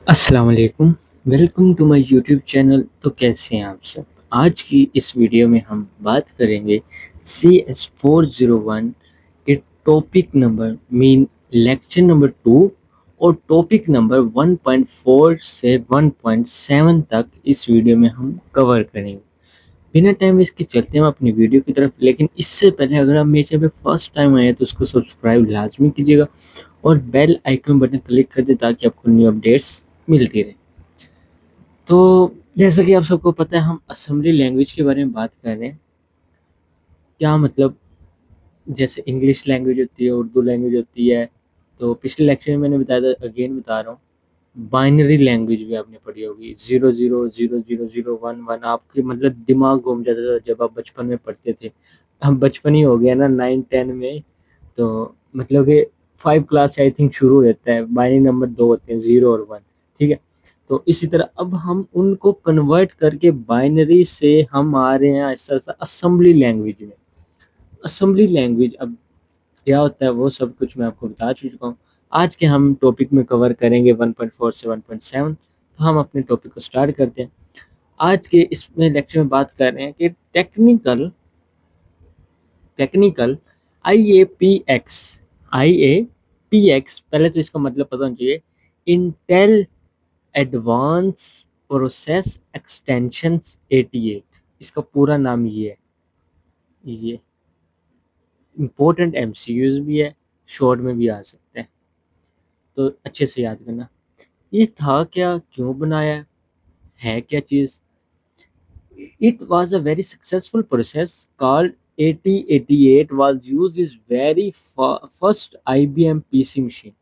अस्सलाम वालेकुम। Welcome to my YouTube channel. तो कैसे हैं आप सब? आज की इस वीडियो में हम बात करेंगे CS401 के topic number mean lecture number 2 और टॉपिक नंबर 1.4 से 1.7 तक इस वीडियो में हम कवर करेंगे। बिना टाइम वेस्ट के चलते हैं हम अपनी वीडियो की तरफ, लेकिन इससे पहले अगर आप मेरे चैनल पे फर्स्ट टाइम आए हैं तो उसको सब्सक्राइब लाजमी कीजिएगा और बेल आइकन बटन क्लिक कर दें ताकि आपको न्यू अपडेट्स मिलती रहे। तो जैसा कि आप सबको पता है, हम असेंबली लैंग्वेज के बारे में बात कर रहे हैं। क्या मतलब, जैसे इंग्लिश लैंग्वेज होती है, उर्दू लैंग्वेज होती है। तो पिछले लेक्चर में मैंने बताया था, अगेन बता रहा हूँ। बाइनरी लैंग्वेज भी आपने पढ़ी होगी, 00 00 00 1 1। आपके मतलब दिमाग घूम जाता था जब आप बचपन में पढ़ते थे। हम बचपन ही हो गया ना, 9 10 में। तो मतलब कि 5 क्लास आई थिंक शुरू हो जाता है। बाइनरी नंबर दो होते हैं, 0 और 1। ठीक है। तो इसी तरह अब हम उनको कन्वर्ट करके बाइनरी से हम आ रहे हैं आहिस्ता आहिस्ता असेंबली लैंग्वेज में। असेंबली लैंग्वेज अब क्या होता है वो सब कुछ मैं आपको बता चुका हूँ। आज के हम टॉपिक में कवर करेंगे 1.4 से 1.7। तो हम अपने टॉपिक को स्टार्ट करते हैं। आज के इसमें लेक्चर में बात कर रहे हैं कि technical technical I A P x. पहले तो इसका मतलब पता होना चाहिए। Intel advance process extensions 88। इसका पूरा नाम ये है। ये इम्पोर्टेंट एमसीक्यूज भी है, शॉर्ट में भी आ सकते हैं, तो अच्छे से याद करना। ये था क्या, क्यों बनाया है क्या चीज़? It was a very successful process called 8088 was used is very first IBM PC machine.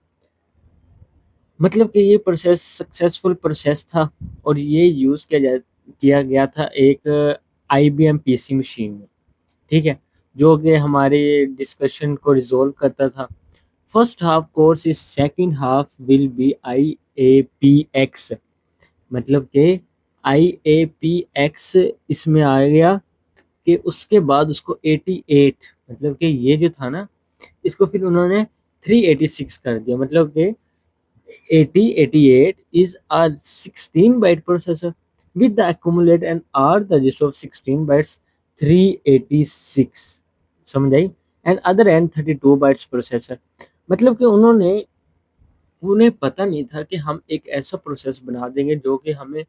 मतलब कि ये प्रोसेस सक्सेसफुल प्रोसेस था और ये यूज़ किया गया था एक IBM PC मशीन में। ठीक है। जो कि हमारे डिस्कशन को रिजोल्व करता था। First half course is, second half will be IAPX। मतलब कि IAPX इसमें आ गया कि उसके बाद उसको 88, मतलब कि ये जो था ना, इसको फिर उन्होंने 386 कर दिया। मतलब कि 8088 is a 16-byte processor with the accumulate and R the register of 16 bytes 386। समझ आई? And other and 32 bytes processor. मतलब कि उन्हें पता नहीं था कि हम एक ऐसा प्रोसेस बना देंगे जो कि हमें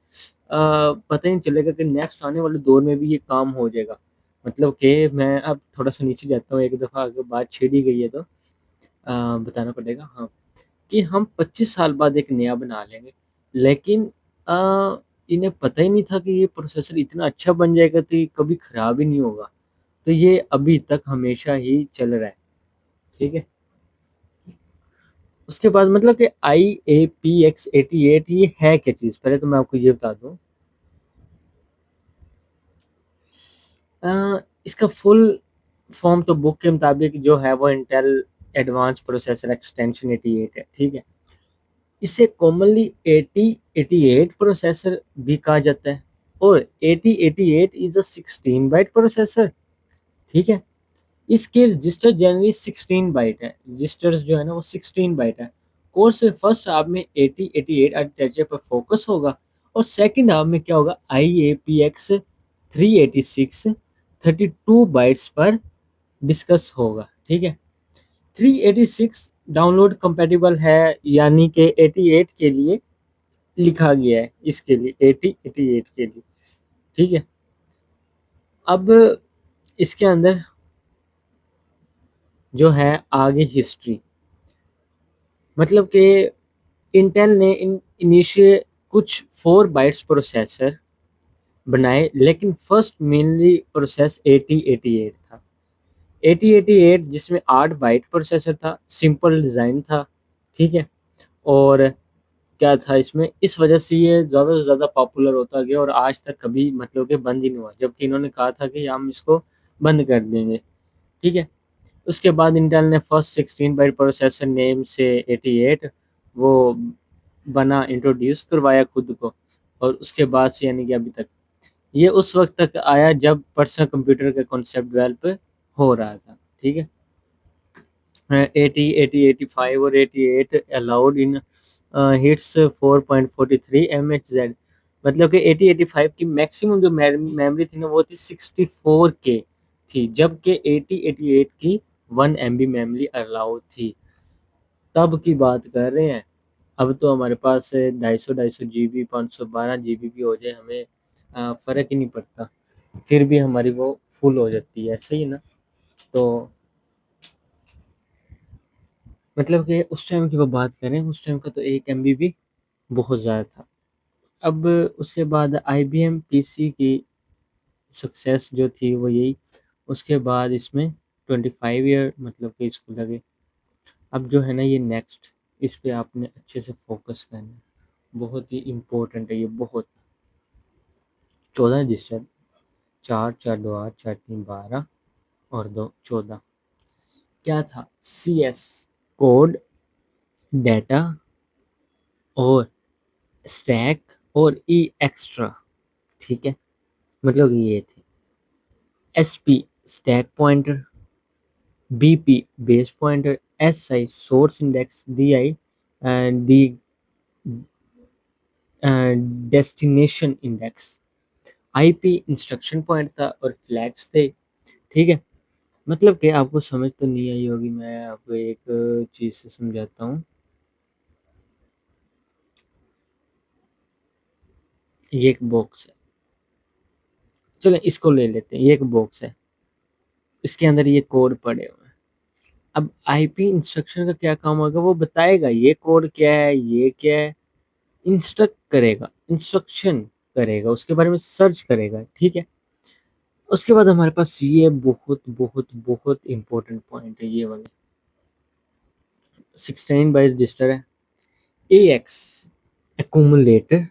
पता ही नहीं चलेगा कि नेक्स्ट आने वाले दौर में भी ये काम हो जाएगा। मतलब कि मैं अब थोड़ा सा नीचे जाता हूँ, एक दफ़ा अगर बात छेड़ी गई है तो बताना पड़ेगा। हाँ, कि हम 25 साल बाद एक नया बना लेंगे, लेकिन इन्हें पता ही नहीं था कि ये प्रोसेसर इतना अच्छा बन जाएगा तो ये कभी खराब ही नहीं होगा। तो ये अभी तक हमेशा ही चल रहा है। ठीक है। उसके बाद मतलब कि IAPX88 ये है क्या चीज़, पहले तो मैं आपको ये बता दूं। इसका फुल फॉर्म तो बुक के मुताबिक जो है वो इंटेल एडवांस प्रोसेसर एक्सटेंशन 88 है। ठीक है। इसे कॉमनली 8088 प्रोसेसर भी कहा जाता है और 8088 इज अ 16 बाइट प्रोसेसर। ठीक है। इसके रजिस्टर जनरली 16 बाइट है। रजिस्टर्स जो है ना वो 16 बाइट है। कोर्स फर्स्ट हाफ में 8088 आर्किटेक्चर पर फोकस होगा और सेकंड हाफ में क्या होगा, IAPX 386 32 बाइट्स पर डिस्कस होगा। ठीक है। 386 डाउनलोड कंपेटिबल है, यानी कि 88 के लिए लिखा गया है, इसके लिए 8088 के लिए। ठीक है। अब इसके अंदर जो है आगे हिस्ट्री, मतलब कि इंटेल ने इनिशियल कुछ 4 बाइट्स प्रोसेसर बनाए, लेकिन फर्स्ट मेनली प्रोसेस 8088 था। 8088 जिसमें 8 बाइट प्रोसेसर था, सिंपल डिज़ाइन था। ठीक है। और क्या था इसमें, इस वजह से ये ज़्यादा से ज़्यादा पॉपुलर होता गया और आज तक कभी मतलब कि बंद ही नहीं हुआ, जबकि इन्होंने कहा था कि हम इसको बंद कर देंगे। ठीक है। उसके बाद इंटेल ने फर्स्ट 16 बाइट प्रोसेसर नेम से 88 वो बना, इंट्रोड्यूस करवाया खुद को। और उसके बाद से यानी कि अभी तक ये उस वक्त तक आया जब पर्सनल कंप्यूटर का कॉन्सेप्ट डेवलप हो रहा था। ठीक है। 80 80 85 और 88 अलाउड इन हिट्स 4.43 MHz, मतलब कि 8085 की मैक्सिमम जो मेमोरी थी ना वो थी 64K थी, जबकि 8088 की 1 MB मेमोरी अलाउ थी। तब की बात कर रहे हैं। अब तो हमारे पास 250 GB 512 GB भी हो जाए, हमें फर्क ही नहीं पड़ता, फिर भी हमारी वो फुल हो जाती है, सही है ना। तो मतलब कि उस टाइम की वो बात करें, उस टाइम का तो 1 MB भी बहुत ज़्यादा था। अब उसके बाद IBM PC की सक्सेस जो थी वो यही, उसके बाद इसमें 25 ईयर मतलब कि इसको लगे। अब जो है ना ये नेक्स्ट, इस पे आपने अच्छे से फोकस करना है, बहुत ही इम्पोर्टेंट है ये, बहुत। 14 रजिस्टर, 4 4 2 8 4 3 12 और 2 14। क्या था? CS कोड, डेटा और स्टैक और ई एक्स्ट्रा, ठीक है। मतलब ये थे SP stack pointer, BP base pointer, SI source index, DI and D destination index, IP instruction point था और फ्लैग्स थे, ठीक है। मतलब कि आपको समझ तो नहीं आई होगी, मैं आपको एक चीज से समझाता हूँ। ये एक बॉक्स है, चलो इसको ले लेते हैं, ये एक बॉक्स है, इसके अंदर ये कोड पड़े हुए हैं। अब IP इंस्ट्रक्शन का क्या काम होगा, वो बताएगा ये कोड क्या है, ये क्या है, इंस्ट्रक्ट करेगा, इंस्ट्रक्शन करेगा, उसके बारे में सर्च करेगा, ठीक है। उसके बाद हमारे पास ये बहुत बहुत बहुत इंपॉर्टेंट पॉइंट है ये वाले, 16 बाइट रजिस्टर है। AX एक्यूमुलेटर,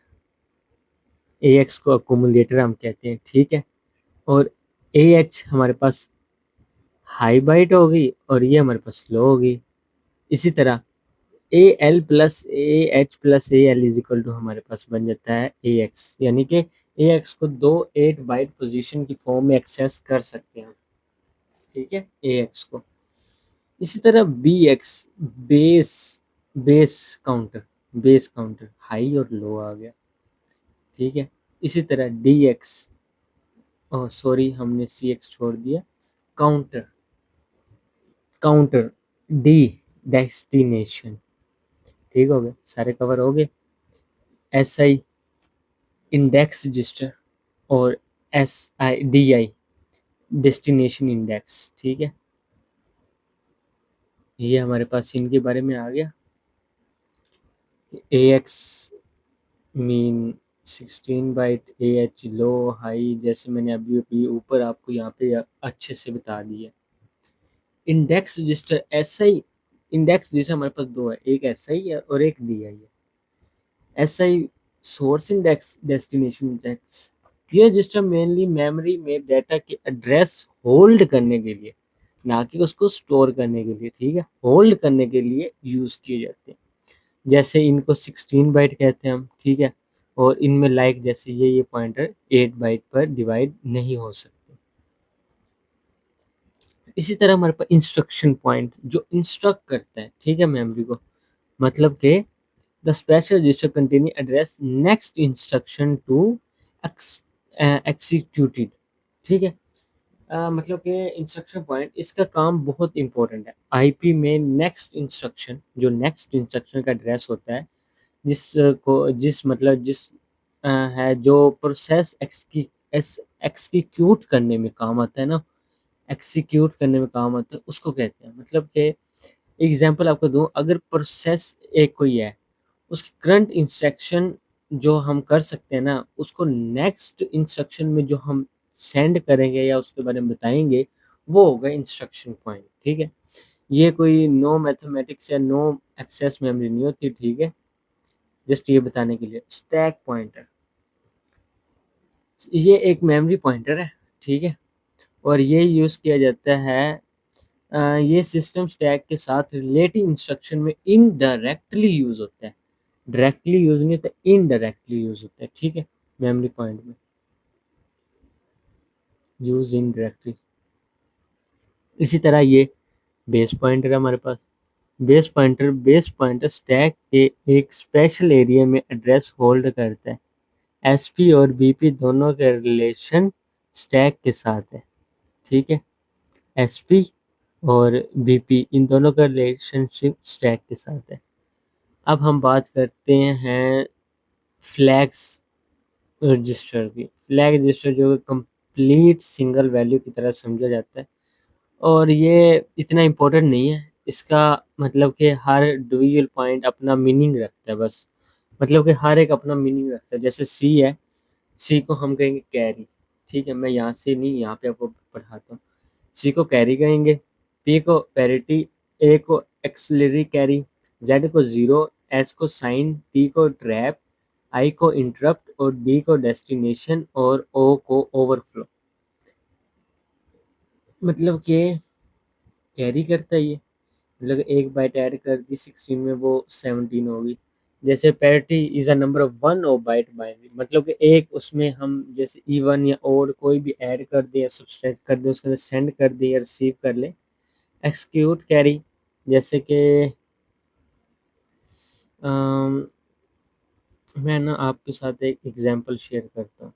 AX को एक्यूमुलेटर हम कहते हैं, ठीक है। और AH हमारे पास हाई बाइट होगी और ये हमारे पास लो होगी। इसी तरह AL plus AH plus AL is equal to हमारे पास बन जाता है AX, यानी कि AX को दो 8 बाइट पोजीशन की फॉर्म में एक्सेस कर सकते हैं, ठीक है, AX को। इसी तरह BX base, base counter, base counter high और लो आ गया, ठीक है। इसी तरह DX, ओह सॉरी हमने CX छोड़ दिया, काउंटर, काउंटर D डेस्टिनेशन, ठीक हो गए, सारे कवर हो गए। SI इंडेक्स रजिस्टर और DI डेस्टिनेशन इंडेक्स, ठीक है। ये हमारे पास इनके बारे में आ गया। AX मीन 16 बाइट, AH लो हाई, जैसे मैंने अभी अभी ऊपर आपको यहाँ पे अच्छे से बता दिया। Index register SI, index register हमारे पास दो है, एक SI है और एक DI है। SI source index, destination index, ये रजिस्टर मेनली मेमोरी में डाटा के एड्रेस होल्ड करने के लिए, ना कि उसको स्टोर करने के लिए, ठीक है, होल्ड करने के लिए यूज किए जाते हैं। जैसे इनको 16 बाइट कहते हैं हम, ठीक है। और इनमें लाइक जैसे ये पॉइंटर 8 बाइट पर डिवाइड नहीं हो सकते। इसी तरह हमारे पास इंस्ट्रक्शन पॉइंट जो इंस्ट्रक्ट करता है, ठीक है, मेमोरी को, मतलब कि the special register containing address next instruction to executed, ठीक है। मतलब कि इंस्ट्रक्शन पॉइंट, इसका काम बहुत इंपॉर्टेंट है। IP में नेक्स्ट इंस्ट्रक्शन, जो नेक्स्ट इंस्ट्रक्शन का एड्रेस होता है, जिस मतलब जिस है जो प्रोसेस एक्सिक्यूट करने में काम आता है ना, एक्सिक्यूट करने में काम आता है, उसको कहते हैं। मतलब कि एग्जांपल आपको दूं, अगर प्रोसेस एक कोई है, उसकी करंट इंस्ट्रक्शन जो हम कर सकते हैं ना, उसको नेक्स्ट इंस्ट्रक्शन में जो हम सेंड करेंगे या उसके बारे में बताएंगे, वो होगा इंस्ट्रक्शन पॉइंट, ठीक है। ये कोई नो मैथमेटिक्स या नो एक्सेस मेमोरी नहीं होती, ठीक है, जस्ट ये बताने के लिए। स्टैक पॉइंटर, ये एक मेमोरी पॉइंटर है, ठीक है, और ये यूज किया जाता है, ये सिस्टम स्टैक के साथ रिलेटिव इंस्ट्रक्शन में इनडायरेक्टली यूज होता है, डायरेक्टली यूज नहीं होता, इनडायरेक्टली यूज होता है, ठीक है, मेमोरी पॉइंट में यूज इनडायरेक्टली। इसी तरह ये बेस पॉइंटर है हमारे पास, बेस पॉइंटर स्टैक के एक स्पेशल एरिया में एड्रेस होल्ड करता है। एसपी और बीपी दोनों का रिलेशन स्टैक के साथ है। ठीक है, एसपी और बीपी इन दोनों का रिलेशनशिप स्टैक के साथ है। अब हम बात करते हैं फ्लैग्स रजिस्टर की। फ्लैग रजिस्टर जो कंप्लीट सिंगल वैल्यू की तरह समझा जाता है और ये इतना इम्पोर्टेंट नहीं है। इसका मतलब कि हर ड्यूअल पॉइंट अपना मीनिंग रखता है बस। मतलब कि हर एक अपना मीनिंग रखता है। जैसे सी है, सी को हम कहेंगे कैरी। ठीक है, मैं यहाँ से नहीं यहाँ पे आपको पढ़ाता हूँ। सी को कैरी कहेंगे, पी को पैरिटी, ए को एक्सलरी कैरी, जेड को जीरो, एस को साइन, टी को ट्रैप, आई को इंटरप्ट और डी को डेस्टिनेशन और ओ को ओवरफ्लो। मतलब कि कैरी करता है ये। मतलब एक बाइट ऐड कर दी 16 में, वो 17 होगी। जैसे parity is a number of one और बाइट बाइनरी, मतलब कि एक उसमें हम जैसे इवन या ओड कोई भी ऐड कर दे या सब्सट्रैक्ट कर दे, उसके अंदर सेंड कर दे या रिसीव कर ले। एक्सक्यूट कैरी, जैसे कि अम, मैं ना आपके साथ एक एग्जांपल शेयर करता हूँ।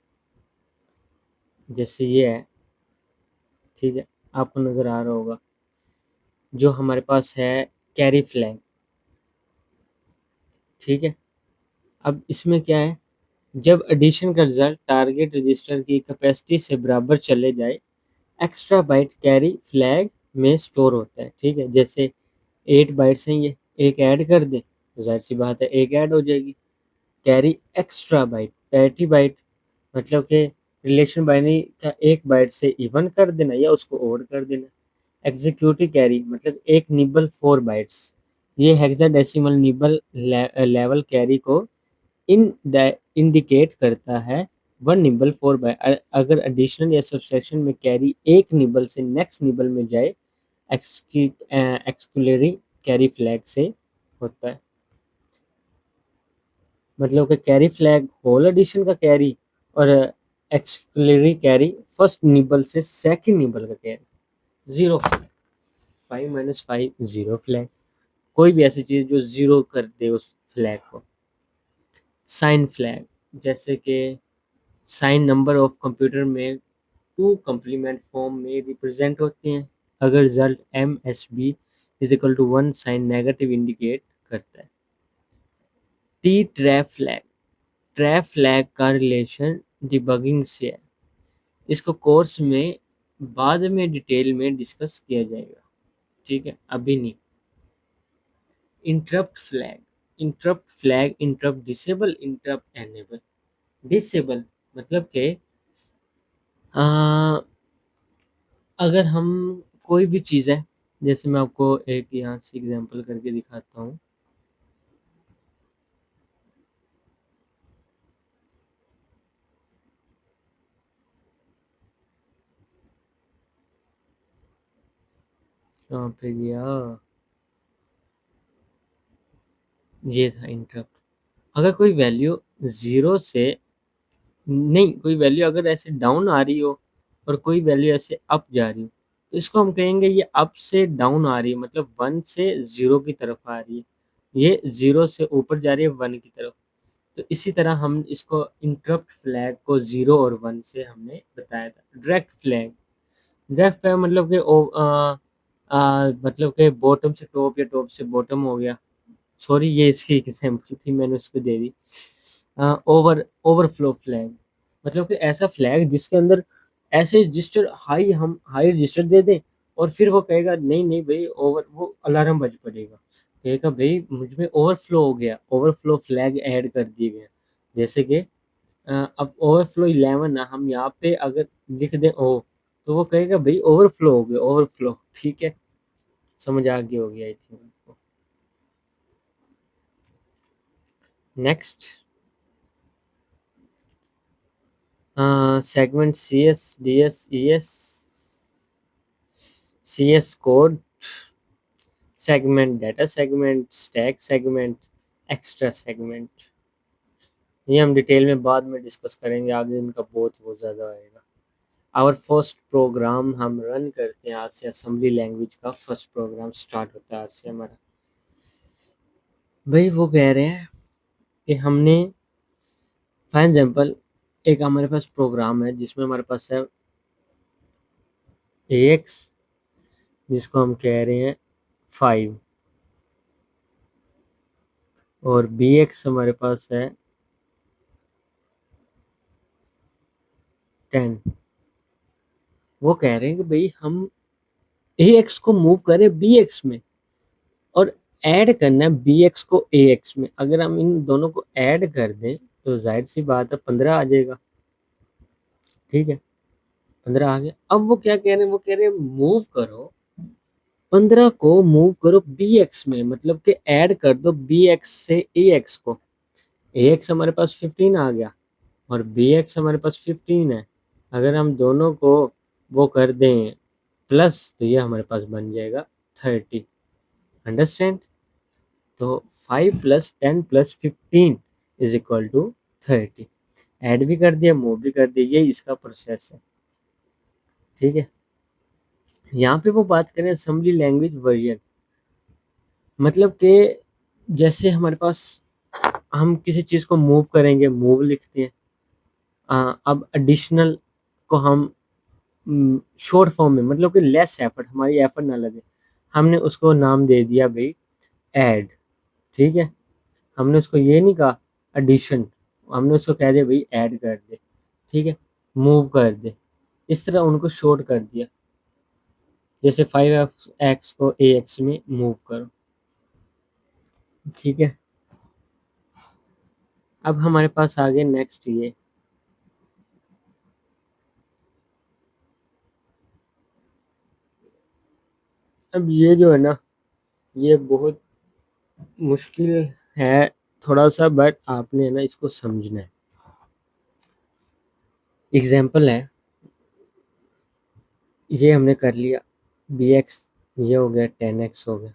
जैसे ये है, ठीक है, आपको नज़र आ रहा होगा जो हमारे पास है कैरी फ्लैग। ठीक है, अब इसमें क्या है, जब एडिशन का रिजल्ट टारगेट रजिस्टर की कैपेसिटी से बराबर चले जाए, एक्स्ट्रा बाइट कैरी फ्लैग में स्टोर होता है। ठीक है, जैसे 8 बाइट्स हैं, ये एक ऐड कर दे तो जाहिर सी बात है एक ऐड हो जाएगी। Carry extra byte, parity byte, मतलब कि रिलेशन बाइनरी का एक बाइट से इवन कर देना या उसको ओड कर देना। एग्जीक्यूटिव कैरी मतलब एक निबल 4 बाइट्स, ये हेक्साडेसिमल निबल लेवल कैरी को इन इंडिकेट करता है। वन निबल 4 बाय, अगर एडिशनल या सबसेक्शन में कैरी एक निबल से नेक्स्ट निबल में जाए, एक्सक्लूसिव कैरी फ्लैग से होता है। मतलब कि कैरी फ्लैग होल एडिशन का कैरी और एक्सक्लूसिव कैरी फर्स्ट निबल से सेकंड निबल का कैरी। जीरो, 5 - 5 जीरो फ्लैग, कोई भी ऐसी चीज जो जीरो कर दे उस फ्लैग को। साइन फ्लैग, जैसे कि साइन नंबर ऑफ कंप्यूटर में टू कंप्लीमेंट फॉर्म में रिप्रेजेंट होते हैं। अगर result M S B is equal to 1, sign negative indicate करता है। T trap flag, trap flag का रिलेशन डिबगिंग से है। इसको कोर्स में बाद में डिटेल में डिस्कस किया जाएगा। ठीक है, अभी नहीं। Interrupt flag, interrupt flag interrupt disable, interrupt enable. Disable मतलब कि अगर हम कोई भी चीज़ है, जैसे मैं आपको एक यहाँ से एग्जांपल करके दिखाता हूँ। कहाँ पे गया, ये था इंटरप्ट। अगर कोई वैल्यू जीरो से, नहीं, कोई वैल्यू अगर ऐसे डाउन आ रही हो और कोई वैल्यू ऐसे अप जा रही हो, तो इसको हम कहेंगे ये अप से डाउन आ रही है, मतलब 1 से 0 की तरफ आ रही है। ये 0 से ऊपर जा रही है 1 की तरफ। तो इसी तरह हम इसको इंटरप्ट फ्लैग को 0 और 1 से हमने बताया था। डायरेक्ट फ्लैग, डायरेक्ट फ्लैग मतलब कि मतलब कि बॉटम से टॉप या टॉप से बॉटम हो गया। सॉरी, ये इसकी एग्जाम्पल थी, मैंने उसको दे दी। ओवरफ्लो फ्लैग, मतलब कि ऐसा फ्लैग जिसके अंदर ऐसे रजिस्टर हाई, हम हाई रजिस्टर दे दें और फिर वो कहेगा नहीं नहीं भाई ओवर, वो अलार्म बज पड़ेगा, कहेगा भाई मुझ में ओवरफ्लो हो गया, ओवरफ्लो फ्लैग ऐड कर दिए गए। जैसे कि अब ओवरफ्लो 11 ना हम यहाँ पे अगर लिख दें ओ, तो वो कहेगा भाई ओवरफ्लो हो गया, ओवरफ्लो। ठीक है, समझ आ गई होगी आई थिंक आपको। Next, segment C S D S E S, C S code segment, data segment, stack segment, extra segment. ये हम डिटेल में बाद में डिस्कस करेंगे, आगे इनका बहुत ज़्यादा आएगा। आवर फर्स्ट प्रोग्राम हम रन करते हैं आज से, असेंबली लैंग्वेज का फर्स्ट प्रोग्राम स्टार्ट होता है आज से हमारा। भाई वो कह रहे हैं कि हमने फॉर एग्जाम्पल एक हमारे पास प्रोग्राम है जिसमें हमारे पास है AX, जिसको हम कह रहे हैं 5, और BX हमारे पास है 10। वो कह रहे हैं कि भाई हम AX को मूव करें BX में और ऐड करना है BX को AX में। अगर हम इन दोनों को ऐड कर दें तो जाहिर सी बात है 15 आ जाएगा। ठीक है, 15 आ गया। अब वो क्या कह रहे हैं, वो कह रहे हैं मूव करो 15 को, मूव करो BX में, मतलब कि ऐड कर दो BX से AX को। AX हमारे पास 15 आ गया और BX हमारे पास 15 है। अगर हम दोनों को वो कर दें प्लस तो ये हमारे पास बन जाएगा 30। अंडरस्टैंड? तो 5 + 10 + 15 इज इक्वल टू 30। ऐड भी कर दिया, मूव भी कर दिया, ये इसका प्रोसेस है। ठीक है, यहाँ पे वो बात करें असेंबली लैंग्वेज वर्जन, मतलब कि जैसे हमारे पास हम किसी चीज़ को मूव करेंगे, मूव लिखते हैं। अब एडिशनल को हम शॉर्ट फॉर्म में, मतलब कि लेस एफर्ट, हमारी एफर्ट ना लगे, हमने उसको नाम दे दिया भाई ऐड। ठीक है, हमने उसको ये नहीं कहा एडिशन, हमने उसको कह दिया भाई ऐड कर दे। ठीक है, मूव कर दे, इस तरह उनको शॉर्ट कर दिया। जैसे 5x को AX में मूव करो। ठीक है, अब हमारे पास आ गया नेक्स्ट ये। अब ये जो है ना, ये बहुत मुश्किल है थोड़ा सा, बट आपने ना इसको समझना है। एग्जाम्पल है, ये हमने कर लिया BX, ये हो गया 10x हो गया।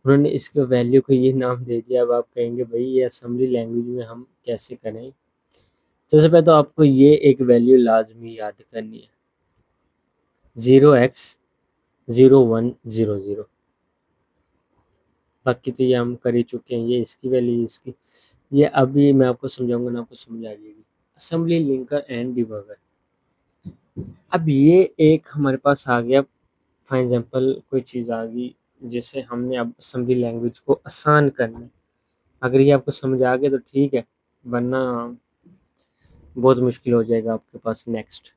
उन्होंने इसके वैल्यू को ये नाम दे दिया। अब आप कहेंगे भाई ये असेंबली लैंग्वेज में हम कैसे करें। सबसे पहले तो आपको ये एक वैल्यू लाजमी याद करनी है, 0x0100। बाकी तो ये हम कर ही चुके हैं, ये इसकी वैल्यू इसकी। ये अभी मैं आपको समझाऊंगा ना, आपको समझ आ जाएगी। Assembly linker and debugger. अब ये एक हमारे पास आ गया, फॉर एग्जांपल कोई चीज़ आ गई जिसे हमने अब असेंबली लैंग्वेज को आसान करना है। अगर ये आपको समझ आ गया तो ठीक है, वरना बहुत मुश्किल हो जाएगा आपके पास। नेक्स्ट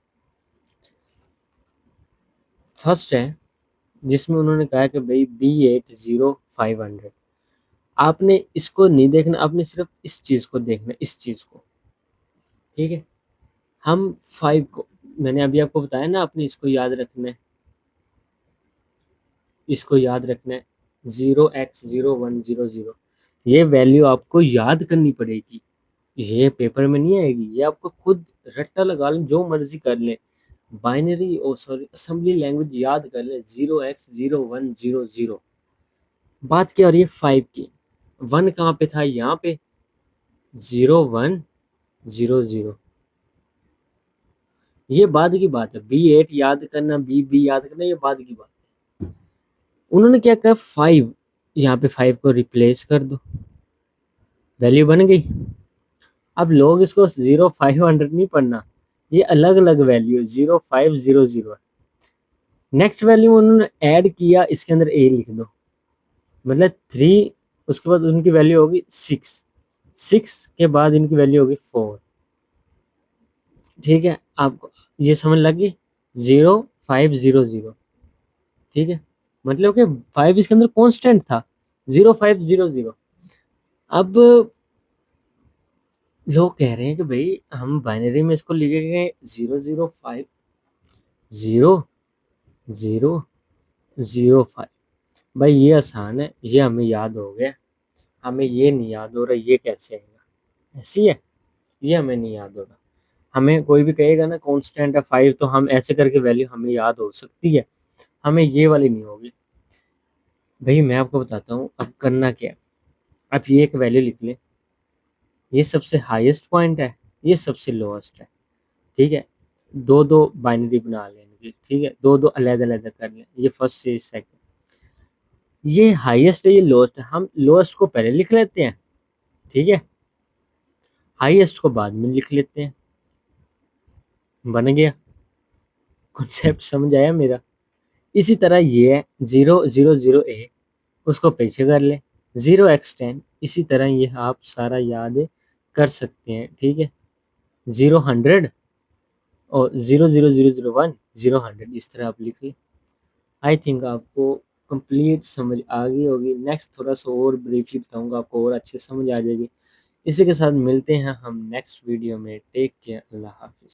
फर्स्ट है, जिसमें उन्होंने कहा कि भाई B80 500। आपने इसको नहीं देखना, आपने सिर्फ इस चीज़ को देखना, इस चीज़ को। ठीक है, हम 5 को, मैंने अभी आपको बताया ना, आपने इसको याद रखना है, इसको याद रखना है 0x0100। ये वैल्यू आपको याद करनी पड़ेगी, ये पेपर में नहीं आएगी, ये आपको खुद रट्टा लगा लें, जो मर्जी कर लें, बाइनरी ओ सॉरी असेंबली लैंग्वेज याद कर लें 0x0100। बात क्या हो रही है 5 की, 1 कहाँ पे था, यहाँ पे 0100। ये बाद की बात है, B8 याद करना, B याद करना, ये बाद की बात है। उन्होंने क्या कहा 5, यहाँ पे 5 को रिप्लेस कर दो, वैल्यू बन गई। अब लोग इसको 0500 नहीं पढ़ना, ये अलग अलग वैल्यू 0500। नेक्स्ट वैल्यू उन्होंने ऐड किया, इसके अंदर A लिख दो, मतलब 3, उसके बाद उनकी वैल्यू होगी 6, 6 के बाद इनकी वैल्यू होगी 4। ठीक है, आपको ये समझ लगी 0500। ठीक है, मतलब कि 5 इसके अंदर कांस्टेंट था 0500। अब लोग कह रहे हैं कि भाई हम बाइनरी में इसको लिखेंगे 0050005। भाई ये आसान है, ये हमें याद हो गया। हमें ये नहीं याद हो रहा ये कैसे आएगा, ऐसी है, ये हमें नहीं याद हो रहा। हमें कोई भी कहेगा ना कांस्टेंट है 5, तो हम ऐसे करके वैल्यू हमें याद हो सकती है, हमें ये वाली नहीं होगी। भाई मैं आपको बताता हूँ अब करना क्या है। आप ये एक वैल्यू लिख लें, ये सबसे हाईएस्ट पॉइंट है, ये सबसे लोएस्ट है। ठीक है, दो दो बाइनरी बना लें इनकी। ठीक है, दो दो अलग अलग कर लें, ये फर्स्ट से सेकंड। ये हाईएस्ट है, ये लोएस्ट है। हम लोएस्ट को पहले लिख लेते हैं, ठीक है, हाईएस्ट को बाद में लिख लेते हैं। बन गया, कॉन्सेप्ट समझ आया मेरा। इसी तरह ये है 0 0 0 A, उसको पीछे कर ले, 0 x 10। इसी तरह ये आप सारा याद कर सकते हैं, ठीक है। 0 100 और 0 0 0 0 1, 0 100, इस तरह आप लिख लें। आई थिंक आपको कंप्लीट समझ आ गई होगी। नेक्स्ट थोड़ा सा और ब्रीफली बताऊंगा, आपको और अच्छे समझ आ जाएगी। इसी के साथ मिलते हैं हम नेक्स्ट वीडियो में। टेक केयर, अल्लाह हाफिज़।